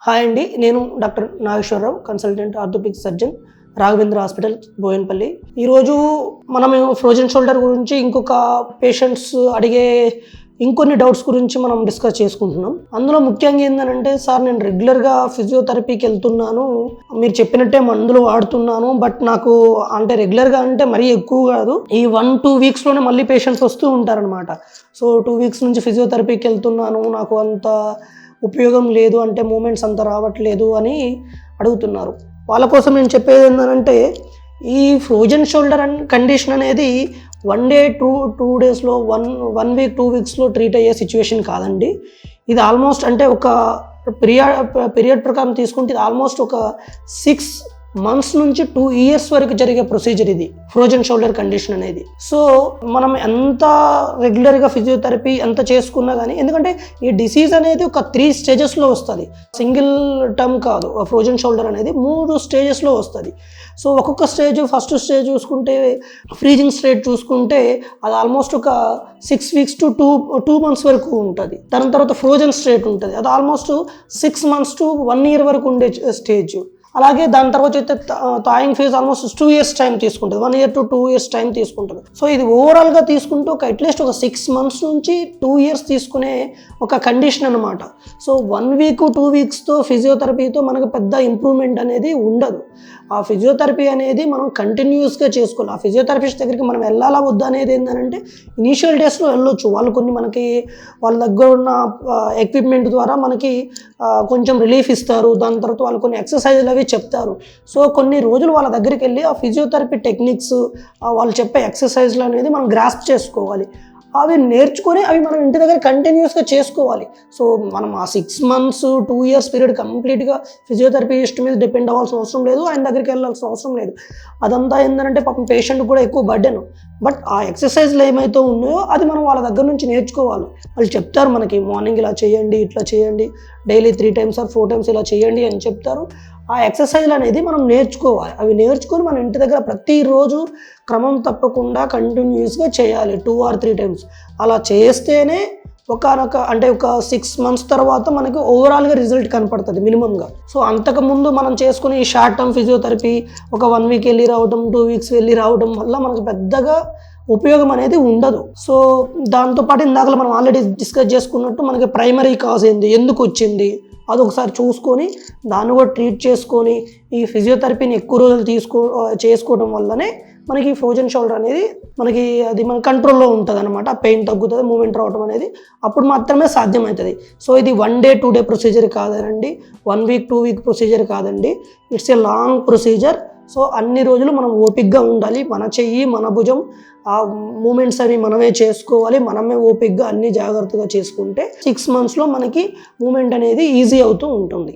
Hi అండి, నేను doctor Nageswararao, consultant orthopedic surgeon, Raghavendra hospital, Boyanpally. ఈరోజు మనం ఫ్రోజన్ షోల్డర్ గురించి ఇంకొక పేషెంట్స్ అడిగే ఇంకొన్ని డౌట్స్ గురించి మనం డిస్కస్ చేసుకుంటున్నాం. అందులో ముఖ్యంగా ఏంటంటే, సార్ నేను రెగ్యులర్గా ఫిజియోథెరపీకి వెళ్తున్నాను, మీరు చెప్పినట్టే మందులు వాడుతున్నాను, బట్ నాకు అంటే రెగ్యులర్గా అంటే మరీ ఎక్కువ కాదు, ఈ 1-2 వీక్స్లోనే మళ్ళీ పేషెంట్స్ వస్తూ ఉంటారనమాట. సో 2 వీక్స్ నుంచి ఫిజియోథెరపీకి వెళ్తున్నాను, నాకు అంత ఉపయోగం లేదు, అంటే మూమెంట్స్ అంత రావట్లేదు అని అడుగుతున్నారు. వాళ్ళ కోసం నేను చెప్పేది ఏంటంటే, ఈ ఫ్రోజన్ షోల్డర్ కండిషన్ అనేది 1 డే 2 డేస్లో 1 వీక్ 2 వీక్స్లో ట్రీట్ అయ్యే సిచ్యువేషన్ కాదండి. ఇది ఆల్మోస్ట్ అంటే ఒక పీరియడ్ ప్రకారం తీసుకుంటే ఇది ఆల్మోస్ట్ ఒక 6 months నుంచి 2 years వరకు జరిగే ప్రొసీజర్ ఇది ఫ్రోజన్ షోల్డర్ కండిషన్ అనేది. సో మనం ఎంత రెగ్యులర్గా ఫిజియోథెరపీ ఎంత చేసుకున్నా కానీ, ఎందుకంటే ఈ డిసీజ్ అనేది ఒక 3 స్టేజెస్లో వస్తుంది, సింగిల్ టర్మ్ కాదు. ఫ్రోజన్ షోల్డర్ అనేది 3 స్టేజెస్లో వస్తుంది. సో ఒక్కొక్క స్టేజ్, ఫస్ట్ స్టేజ్ చూసుకుంటే ఫ్రీజింగ్ స్టేట్ చూసుకుంటే అది ఆల్మోస్ట్ ఒక 6 weeks to 2 months వరకు ఉంటుంది. దాని తర్వాత ఫ్రోజన్ స్టేట్ ఉంటుంది, అది ఆల్మోస్ట్ 6 months to 1 year వరకు ఉండే స్టేజ్. అలాగే దాని తర్వాత అయితే thawing phase almost 2 years time తీసుకుంటుంది, 1 year to 2 years టైం తీసుకుంటుంది. సో ఇది ఓవరాల్గా తీసుకుంటూ ఒక అట్లీస్ట్ ఒక 6 months నుంచి 2 years తీసుకునే ఒక కండిషన్ అనమాట. సో 1 week 2 weeksతో ఫిజియోథెరపీతో మనకు పెద్ద ఇంప్రూవ్మెంట్ అనేది ఉండదు. ఆ ఫిజియోథెరపీ అనేది మనం కంటిన్యూస్గా చేసుకోవాలి. ఆ ఫిజియోథెరపిస్ట్ దగ్గరికి మనం వెళ్ళాలా వద్దా అనేది ఏంటంటే, ఇనీషియల్ డేస్లో వెళ్ళొచ్చు, వాళ్ళు కొన్ని మనకి వాళ్ళ దగ్గర ఉన్న ఎక్విప్మెంట్ ద్వారా మనకి కొంచెం రిలీఫ్ ఇస్తారు. దాని తర్వాత వాళ్ళు కొన్ని ఎక్సర్సైజులు అవి చెప్తారు. సో కొన్ని రోజులు వాళ్ళ దగ్గరికి వెళ్ళి ఆ ఫిజియోథెరపీ టెక్నిక్స్, వాళ్ళు చెప్పే ఎక్సర్సైజ్లు అనేది మనం గ్రాస్ప్ చేసుకోవాలి. అవి నేర్చుకొని అవి మనం ఇంటి దగ్గర కంటిన్యూస్గా చేసుకోవాలి. సో మనం ఆ 6 months 2 years పీరియడ్ కంప్లీట్గా ఫిజియోథెరపిస్ట్ మీద డిపెండ్ అవ్వాల్సిన అవసరం లేదు, ఆయన దగ్గరికి వెళ్ళాల్సిన అవసరం లేదు. అదంతా ఏంటంటే పాపం పేషెంట్ కూడా ఎక్కువ బర్డెన్. బట్ ఆ ఎక్సర్సైజ్లు ఏమైతే ఉన్నాయో అది మనం వాళ్ళ దగ్గర నుంచి నేర్చుకోవాలి. వాళ్ళు చెప్తారు మనకి, మార్నింగ్ ఇలా చేయండి, ఇట్లా చేయండి, డైలీ 3 times or 4 times ఇలా చేయండి అని చెప్తారు. ఆ ఎక్సర్సైజ్లు అనేది మనం నేర్చుకోవాలి. అవి నేర్చుకొని మన ఇంటి దగ్గర ప్రతిరోజు క్రమం తప్పకుండా కంటిన్యూస్గా చేయాలి, 2 or 3 times. అలా చేస్తేనే అంటే ఒక 6 months తర్వాత మనకి ఓవరాల్గా రిజల్ట్ కనపడుతుంది మినిమంగా. సో అంతకుముందు మనం చేసుకునే ఈ షార్ట్ టర్మ్ ఫిజియోథెరపీ ఒక 1 week వెళ్ళి రావడం, 2 weeks వెళ్ళి రావడం వల్ల మనకు పెద్దగా ఉపయోగం అనేది ఉండదు. సో దాంతోపాటు ఇందాక మనం ఆల్రెడీ డిస్కస్ చేసుకున్నట్టు మనకి ప్రైమరీ కాజ్ ఏంది, ఎందుకు వచ్చింది, అది ఒకసారి చూసుకొని దాన్ని కూడా ట్రీట్ చేసుకొని ఈ ఫిజియోథెరపీని ఎక్కువ రోజులు చేసుకోవడం వల్లనే మనకి ఫ్రోజన్ షోల్డర్ అనేది అది మన కంట్రోల్లో ఉంటుంది అనమాట. పెయిన్ తగ్గుతుంది, మూమెంట్ రావడం అనేది అప్పుడు మాత్రమే సాధ్యమవుతుంది. సో ఇది 1 day 2 day ప్రొసీజర్ కాదండి, 1 week 2 week ప్రొసీజర్ కాదండి, it's a long procedure. So అన్ని రోజులు మనం ఓపిక్గా ఉండాలి. మన చెయ్యి, మన భుజం, ఆ మూమెంట్స్ అవి మనమే చేసుకోవాలి. మనమే ఓపిక్గా అన్ని జాగ్రత్తగా చేసుకుంటే 6 monthsలో మనకి మూమెంట్ అనేది ఈజీ అవుతూ ఉంటుంది.